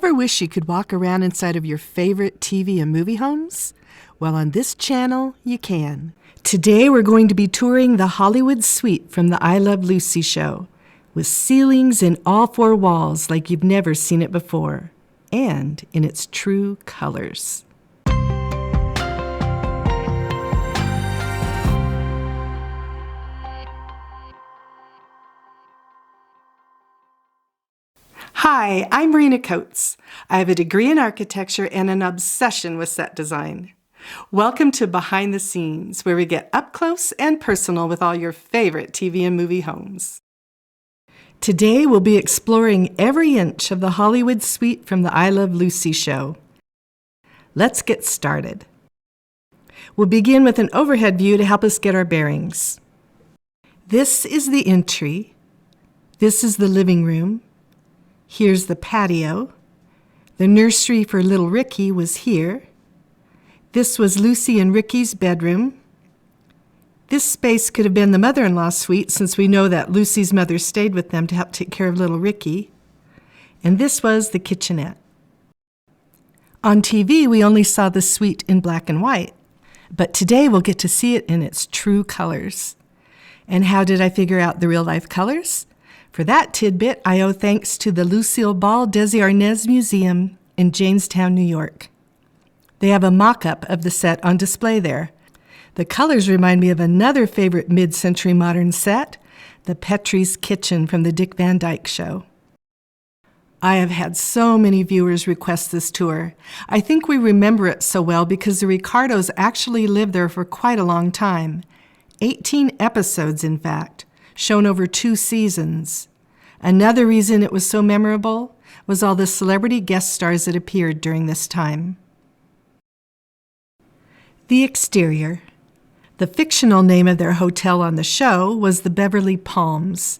Ever wish you could walk around inside of your favorite TV and movie homes? Well, on this channel, you can. Today, we're going to be touring the Hollywood suite from the I Love Lucy show, with ceilings in all four walls like you've never seen it before, and in its true colors. Hi, I'm Marina Coates. I have a degree in architecture and an obsession with set design. Welcome to Behind the Scenes, where we get up close and personal with all your favorite TV and movie homes. Today, we'll be exploring every inch of the Hollywood suite from the I Love Lucy show. Let's get started. We'll begin with an overhead view to help us get our bearings. This is the entry. This is the living room. Here's the patio. The nursery for little Ricky was here. This was Lucy and Ricky's bedroom. This space could have been the mother-in-law suite, since we know that Lucy's mother stayed with them to help take care of little Ricky. And this was the kitchenette. On TV, we only saw the suite in black and white, but today we'll get to see it in its true colors. And how did I figure out the real-life colors? For that tidbit, I owe thanks to the Lucille Desi Arnaz Museum in Jamestown, New York. They have a mock-up of the set on display there. The colors remind me of another favorite mid-century modern set, the Petrie's Kitchen from the Dick Van Dyke Show. I have had so many viewers request this tour. I think we remember it so well because the Ricardos actually lived there for quite a long time. 18 episodes, in fact, shown over 2 seasons. Another reason it was so memorable was all the celebrity guest stars that appeared during this time. The exterior. The fictional name of their hotel on the show was the Beverly Palms.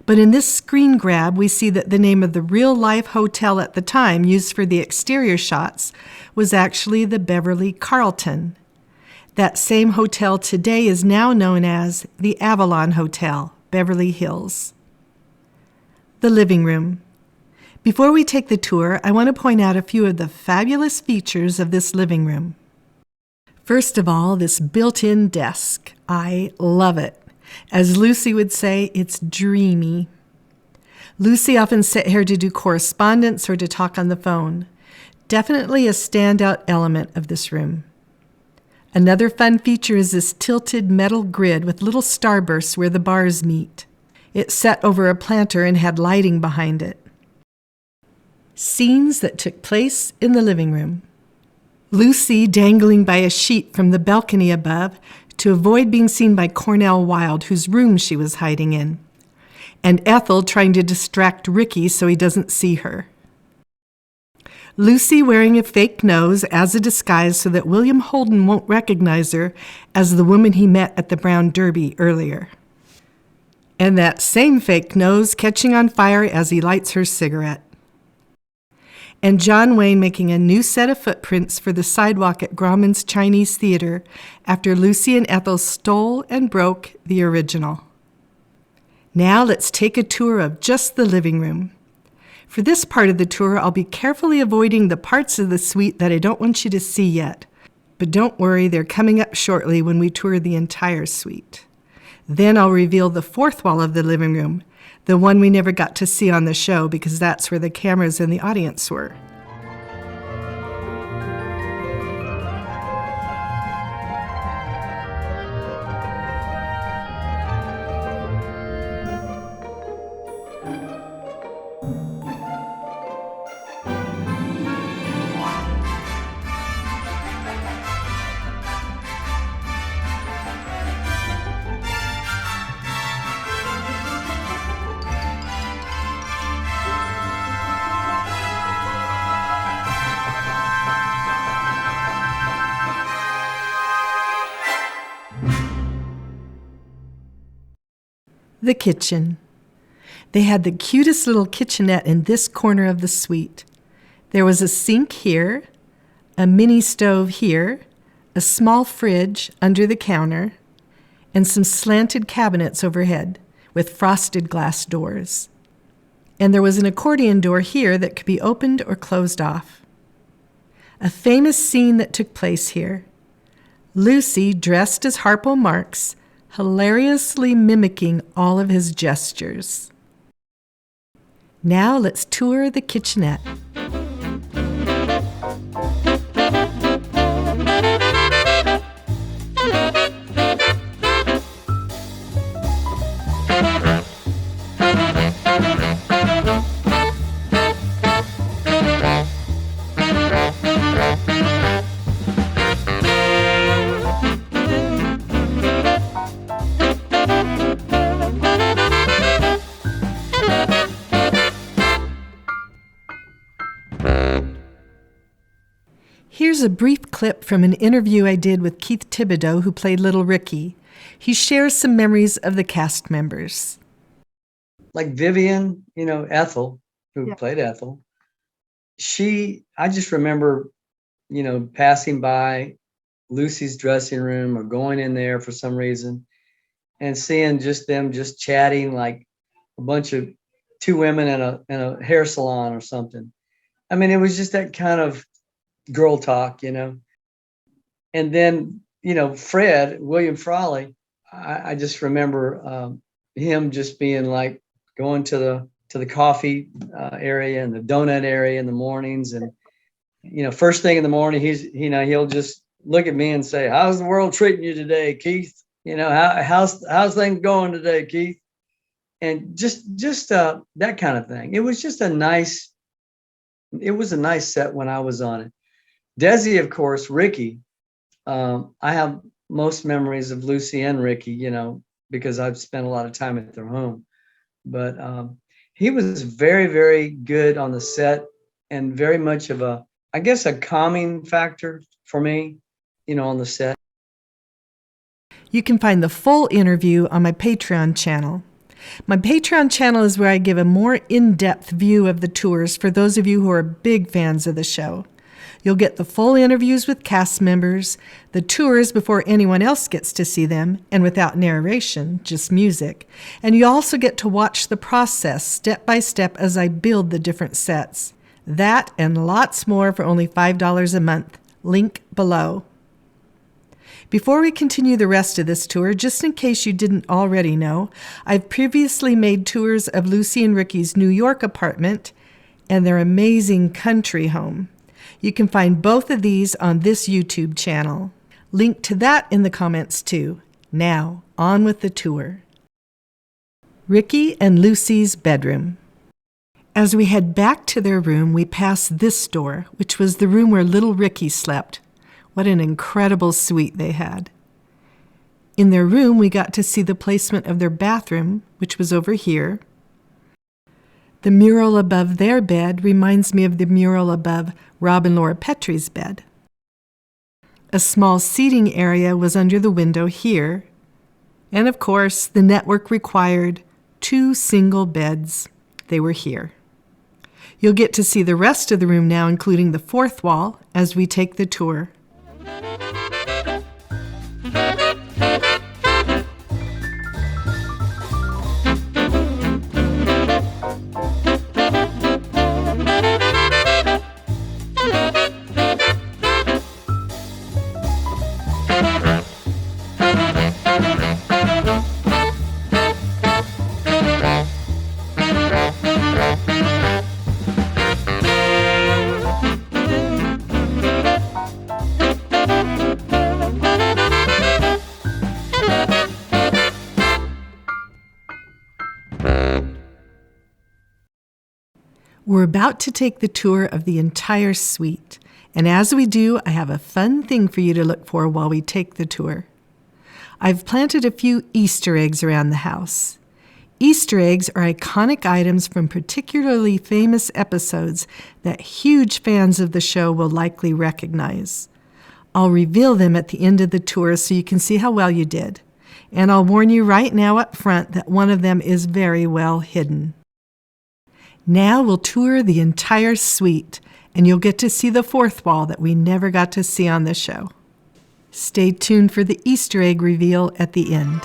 But in this screen grab, we see that the name of the real-life hotel at the time used for the exterior shots was actually the Beverly Carlton. That same hotel today is now known as the Avalon Hotel, Beverly Hills. The living room. Before we take the tour, I want to point out a few of the fabulous features of this living room. First of all, this built-in desk. I love it. As Lucy would say, it's dreamy. Lucy often sat here to do correspondence or to talk on the phone. Definitely a standout element of this room. Another fun feature is this tilted metal grid with little starbursts where the bars meet. It sat over a planter and had lighting behind it. Scenes that took place in the living room. Lucy dangling by a sheet from the balcony above to avoid being seen by Cornell Wilde, whose room she was hiding in. And Ethel trying to distract Ricky so he doesn't see her. Lucy wearing a fake nose as a disguise so that William Holden won't recognize her as the woman he met at the Brown Derby earlier. And that same fake nose catching on fire as he lights her cigarette. And John Wayne making a new set of footprints for the sidewalk at Grauman's Chinese Theater after Lucy and Ethel stole and broke the original. Now let's take a tour of just the living room. For this part of the tour, I'll be carefully avoiding the parts of the suite that I don't want you to see yet. But don't worry, they're coming up shortly when we tour the entire suite. Then I'll reveal the fourth wall of the living room, the one we never got to see on the show because that's where the cameras and the audience were. The kitchen. They had the cutest little kitchenette in this corner of the suite. There was a sink here, a mini stove here, a small fridge under the counter, and some slanted cabinets overhead with frosted glass doors. And there was an accordion door here that could be opened or closed off. A famous scene that took place here. Lucy, dressed as Harpo Marx, hilariously mimicking all of his gestures. Now let's tour the kitchenette. Here's a brief clip from an interview I did with Keith Thibodeau, who played Little Ricky. He shares some memories of the cast members. Like Vivian, Ethel, who played Ethel. I just remember, passing by Lucy's dressing room or going in there for some reason and seeing them chatting like a bunch of two women in a hair salon or something. I mean, it was just that kind of girl talk, And then, William Frawley, I just remember him just being like going to the coffee area and the donut area in the mornings. And, first thing in the morning, he'll just look at me and say, "How's the world treating you today, Keith? How's things going today, Keith?" And just that kind of thing. It was a nice set when I was on it. Desi, of course, Ricky. I have most memories of Lucy and Ricky, because I've spent a lot of time at their home. But he was very, very good on the set and very much of a calming factor for me, on the set. You can find the full interview on my Patreon channel. My Patreon channel is where I give a more in-depth view of the tours for those of you who are big fans of the show. You'll get the full interviews with cast members, the tours before anyone else gets to see them, and without narration, just music. And you also get to watch the process step by step as I build the different sets. That and lots more for only $5 a month. Link below. Before we continue the rest of this tour, just in case you didn't already know, I've previously made tours of Lucy and Ricky's New York apartment and their amazing country home. You can find both of these on this YouTube channel. Link to that in the comments too. Now, on with the tour. Ricky and Lucy's bedroom. As we head back to their room, we pass this door, which was the room where little Ricky slept. What an incredible suite they had. In their room, we got to see the placement of their bathroom, which was over here. The mural above their bed reminds me of the mural above Rob and Laura Petrie's bed. A small seating area was under the window here. And of course, the network required 2 single beds. They were here. You'll get to see the rest of the room now, including the 4th wall, as we take the tour. We're about to take the tour of the entire suite, and as we do, I have a fun thing for you to look for while we take the tour. I've planted a few Easter eggs around the house. Easter eggs are iconic items from particularly famous episodes that huge fans of the show will likely recognize. I'll reveal them at the end of the tour so you can see how well you did. And I'll warn you right now up front that one of them is very well hidden. Now we'll tour the entire suite, and you'll get to see the 4th wall that we never got to see on the show. Stay tuned for the Easter egg reveal at the end.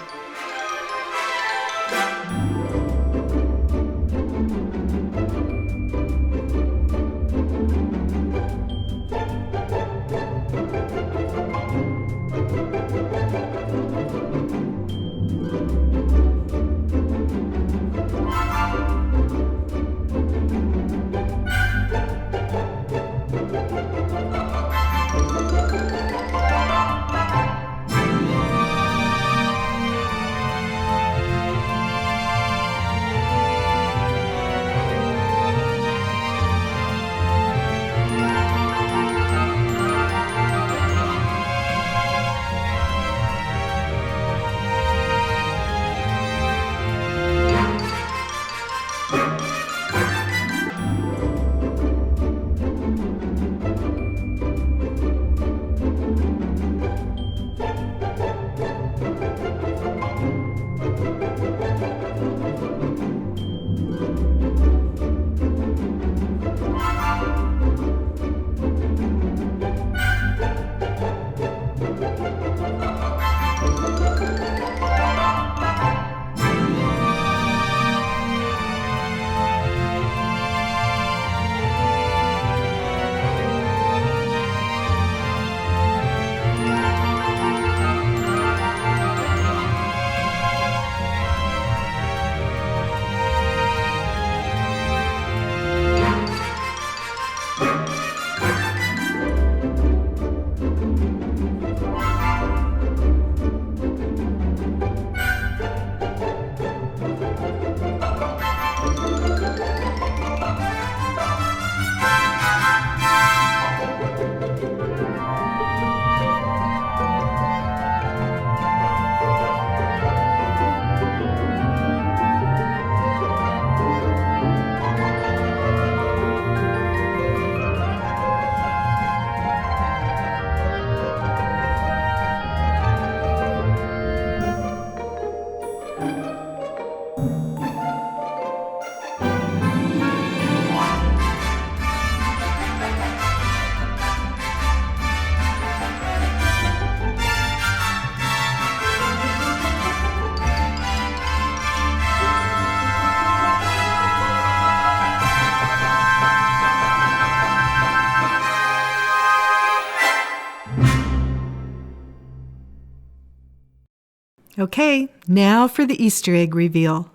Okay, now for the Easter egg reveal.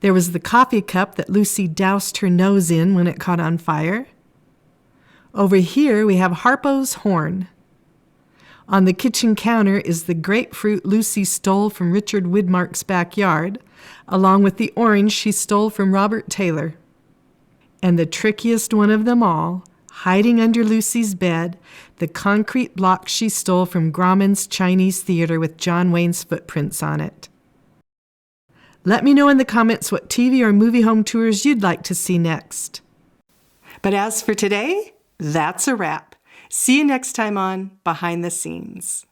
There was the coffee cup that Lucy doused her nose in when it caught on fire. Over here we have Harpo's horn. On the kitchen counter is the grapefruit Lucy stole from Richard Widmark's backyard, along with the orange she stole from Robert Taylor. And the trickiest one of them all, hiding under Lucy's bed, the concrete block she stole from Grauman's Chinese Theater with John Wayne's footprints on it. Let me know in the comments what TV or movie home tours you'd like to see next. But as for today, that's a wrap. See you next time on Behind the Scenes.